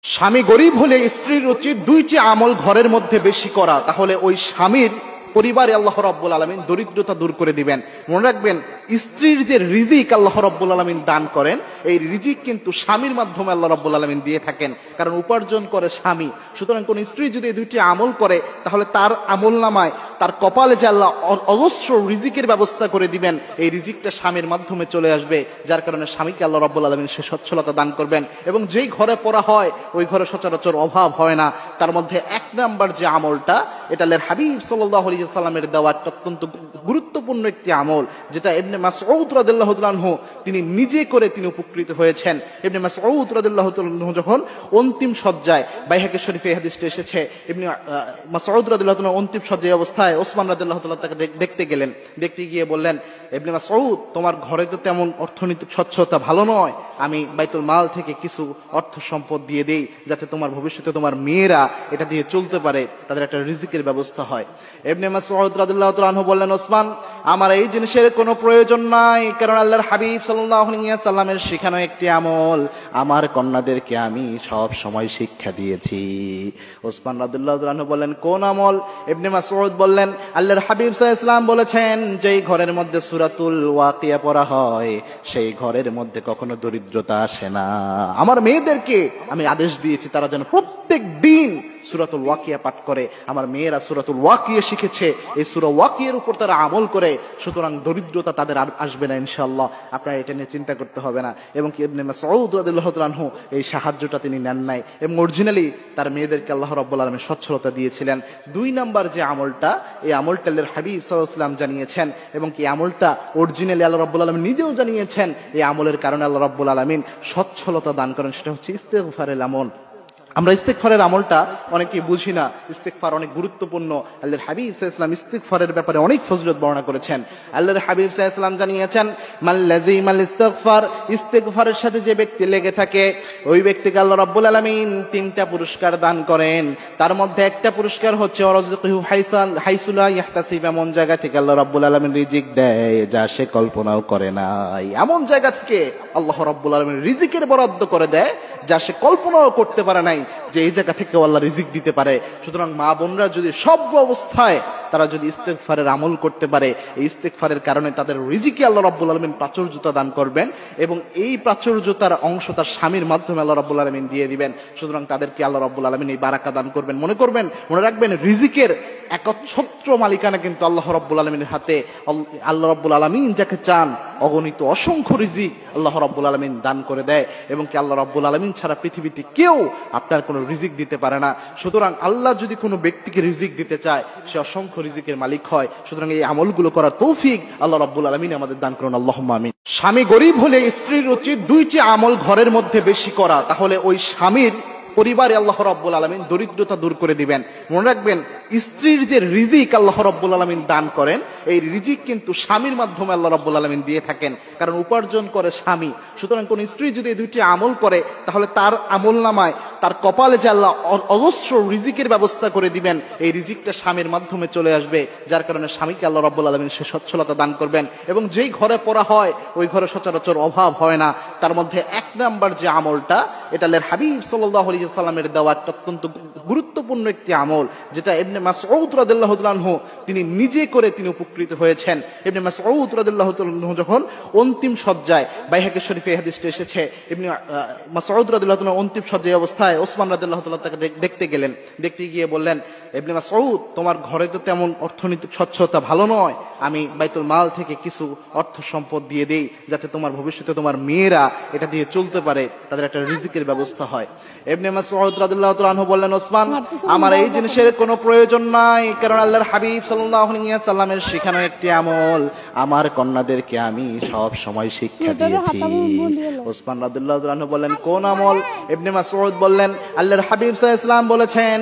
স্বামী গরিব হলে স্ত্রীর উচিত দুইটি আমল ঘরের মধ্যে বেশি করা, তাহলে ওই স্বামীর পরিবারে আল্লাহ রাব্বুল আলামিন দরিদ্রতা দূর করে দিবেন। মনে রাখবেন, স্ত্রীর যে রিজিক আল্লাহ রাব্বুল আলামিন দান করেন, এই রিজিক কিন্তু স্বামীর মাধ্যমে আল্লাহ রাব্বুল আলামিন দিয়ে থাকেন, কারণ উপার্জন করে স্বামী। সুতরাং কোন স্ত্রী যদি এই দুইটি আমল করে, তাহলে তার আমল নামায়, তার কপালে যে আল্লাহ অজস্র রিজিকের ব্যবস্থা করে দিবেন, এই রিজিকটা স্বামীর মাধ্যমে চলে আসবে, যার কারণে স্বামীকে আল্লাহ রাব্বুল আলামিন সে সচ্ছলতা দান করবেন। এবং যেই ঘরে পড়া হয়, ওই ঘরে সচরাচর অভাব হয় না। তার মধ্যে এক নাম্বার যে আমলটা, এটা আল্লাহর হাবিব সাল্লাল্লাহু আলাইহি ওয়াসাল্লামের দেওয়া অত্যন্ত গুরুত্বপূর্ণ একটি আমল, যেটা ইবনে মাসউদ রাদিয়াল্লাহু তাআলা আনহু তিনি নিজে করে তিনি উপকৃত হয়েছেন। ইবনে মাসউদ রাদিয়াল্লাহু তাআলা আনহু যখন অন্তিম শয্যায়, বাইহাকী শরীফে এই হাদিসটা এসেছে, ইবনে মাসউদ রাদিয়াল্লাহু তাআলা অন্তিম শয্যায় অবস্থায় ওসমান রাদিয়াল্লাহু তাআলা তাকে দেখতে গেলেন। দেখতে গিয়ে বললেন, ইবনে মাসউদ, তোমার ঘরে তো তেমন অর্থনৈতিক সচ্ছলতা ভালো নয়, আমি বাইতুল মাল থেকে কিছু অর্থ সম্পদ দিয়ে দেই, যাতে তোমার ভবিষ্যতে তোমার মেয়েরা এটা দিয়ে চলতে পারে, তাদের একটা রিজিকের ব্যবস্থা হয়। ইবনে মাসউদ রাদিয়াল্লাহু তাআলা আনহু বললেন, ওসমান, আমার এই জিনিসের কোনো প্রয়োজন নাই, কারণ আল্লাহর হাবিব সাল্লাল্লাহু আলাইহি ওয়াসাল্লামের শেখানো একটি আমল আমার কন্যাদেরকে আমি সব সময় শিক্ষা দিয়েছি। ওসমান রাদিয়াল্লাহু তাআলা আনহু বললেন, কোন আমল? ইবনে মাসউদ বললেন, আল্লাহর হাবিব সাল্লাল্লাহু আলাইহি ওয়াসাল্লাম বলেছেন, যেই ঘরের মধ্যে সূরাতুল ওয়াকিয়া পড়া হয়, সেই ঘরের মধ্যে কখনো দরিদ্রতা আসে না। আমার মেয়েদেরকে আমি আদেশ দিয়েছি, তারা যেন প্রত্যেক দিন সূরাতুল ওয়াকিয়া পাঠ করে। আমার মেয়েরা সূরাতুল ওয়াকিয়া শিখেছে, এই সূরা ওয়াকিয়ার উপর তারা আমল করে, সুতরাং দরিদ্রতা তাদের আর আসবে না ইনশাআল্লাহ। আপনারা এটা নিয়ে চিন্তা করতে হবে না। এবং কি ইবনে মাসউদ রাদিয়াল্লাহু তাআলা আনহু এই সাহায্যটা তিনি নেন নাই, এবং অরিজিনালি তার মেয়েদেরকে আল্লাহ রাব্বুল আলামিন সচ্ছলতা দিয়েছিলেন। দুই নাম্বার যে আমলটা, এই আমলটা আল্লাহর হাবিব সাল্লাল্লাহু আলাইহি ওয়াসাল্লাম জানিয়েছেন, এবং কি আমলটা অরিজিনালি আল্লাহ রাব্বুল আলামিন নিজেও জানিয়েছেন। এই আমলের কারণে আল্লাহ রাব্বুল আলামিন সচ্ছলতা দান করেন, সেটা হচ্ছে ইস্তেগফারের আমল। আমরা ইস্তেগফারের আমলটা অনেকেই বুঝি না। ইস্তেগফার অনেক গুরুত্বপূর্ণ। আল্লাহর হাবিব সাল্লাল্লাহু আলাইহি ওয়াসাল্লাম ইস্তেগফারের ব্যাপারে অনেক ফজিলত বর্ণনা করেছেন। আল্লাহর হাবিব সাল্লাল্লাহু আলাইহি ওয়াসাল্লাম জানিয়েছেন, মান লাযিমাল ইস্তিগফার, ইস্তেগফারের সাথে যে ব্যক্তি লেগে থাকে, ওই ব্যক্তিকে আল্লাহ রাব্বুল আলামিন তিনটা পুরস্কার দান করেন। তার মধ্যে একটা পুরস্কার হচ্ছে ওয়ারযুকুহু হাইসু লা ইয়াহতাসিব, এমন জায়গা থেকে আল্লাহ রাব্বুল আলামিন রিজিক দেয় যা সে কল্পনাও করে নাই। এমন জায়গা থেকে আল্লাহ রাব্বুল আলামিন রিজিকের বরাদ্দ করে দেয় যা সে কল্পনাও করতে পারে নাই, যে এই জায়গা থেকে আল্লাহ রিজিক দিতে পারে। সুতরাং মা বোনরা যদি সব অবস্থায় তারা যদি ইস্তেগফারের আমল করতে পারে, এই ইস্তেগফারের কারণে তাদের রিজিকে আল্লাহ রাব্বুল আলামিন প্রাচুর্যতা দান করবেন, এবং এই প্রাচুর্যতার অংশ তার স্বামীর মাধ্যমে আল্লাহ রাব্বুল আলামিন দিয়ে দিবেন। সুতরাং তাদেরকে আল্লাহ রাব্বুল আলামিন এই বারাকা দান করবেন। মনে রাখবেন, রিজিকের একচ্ছত্র মালিকানা কিন্তু আল্লাহ রাব্বুল আলামিনের হাতে। আল্লাহ রাব্বুল আলামিন যাকে চান অগণিত অসংখ্য রিজিক আল্লাহ রাব্বুল আলামিন দান করে দেয়, এবং কি আল্লাহ রাব্বুল আলামিন ছাড়া পৃথিবীতে কেউ আপনার কোনো রিজিক দিতে পারে না। সুতরাং আল্লাহ যদি কোনো ব্যক্তিকে রিজিক দিতে চায়, সে অসংখ্য রিজিকের মালিক হয়। সুতরাং এই আমলগুলো করার তৌফিক আল্লাহ রাব্বুল আলামিন আমাদের দান করুন, আল্লাহুম্মা আমিন। স্বামী গরিব হলে স্ত্রীর উচিত দুইটি আমল ঘরের মধ্যে বেশি করা, তাহলে ওই স্বামীর পরিবারে আল্লাহ রাব্বুল আলামিন দরিদ্রতা দূর করে দিবেন। মনে রাখবেন, স্ত্রীর যে রিজিক আল্লাহ রাব্বুল আলামিন দান করেন, এই রিজিক কিন্তু স্বামীর মাধ্যমে আল্লাহ রাব্বুল আলামিন দিয়ে থাকেন, কারণ উপার্জন করে স্বামী। সুতরাং কোন স্ত্রী যদি এই দুইটি আমল করে, তাহলে তার আমল নামায়, তার কপালে যে আল্লাহ অজস্র রিজিকের ব্যবস্থা করে দিবেন, এই রিজিকটা স্বামীর মাধ্যমে চলে আসবে, যার কারণে স্বামীকে আল্লাহ রাব্বুল আলামিন সে সচ্ছলতা দান করবেন। এবং যেই ঘরে পড়া হয়, ওই ঘরে সচরাচর অভাব হয় না। তার মধ্যে এক নাম্বার যে আমলটা, এটা আল্লাহর হাবিব সাল্লাল্লাহু আলাইহি ওয়াসাল্লামের দেওয়া অত্যন্ত গুরুত্বপূর্ণ একটি আমল, যেটা ইবনে মাসউদ রাদিয়াল্লাহু তাআলা আনহু তিনি নিজে করে তিনি উপকৃত হয়েছেন। ইবনে মাসউদ রাদিয়াল্লাহু তাআলা আনহু যখন অন্তিম শয্যায়, বাইহাকী শরীফে এই হাদিসটা এসেছে, ইবনে মাসউদ রাদিয়াল্লাহু তাআলা অন্তিম শয্যায় অবস্থায় ওসমান রাদিয়াল্লাহু তাআলা তাকে দেখতে গেলেন। দেখতে গিয়ে বললেন, ইবনে মাসউদ, তোমার ঘরে তো তেমন অর্থনৈতিক সচ্ছলতা ভালো নয়, আমি বাইতুল মাল থেকে কিছু অর্থ সম্পদ দিয়ে দেই, যাতে তোমার ভবিষ্যতে তোমার মেয়েরা এটা দিয়ে চলতে পারে, তাদের একটা রিজিকের ব্যবস্থা হয়। ইবনে মাসউদ রাদিয়াল্লাহু তাআলা আনহু বললেন, ওসমান, আমার এই জিনিসের কোনো প্রয়োজন নাই, কারণ আল্লাহর হাবিব সাল্লাল্লাহু আলাইহি ওয়াসাল্লামের শেখানো একটি আমল আমার কন্যাদেরকে আমি সব সময় শিক্ষা দিয়েছি। ওসমান রাদিয়াল্লাহু তাআলা আনহু বললেন, কোন আমল? ইবনে মাসউদ বললেন, আল্লাহর হাবিব সাল্লাল্লাহু আলাইহি ওয়াসাল্লাম বলেছেন,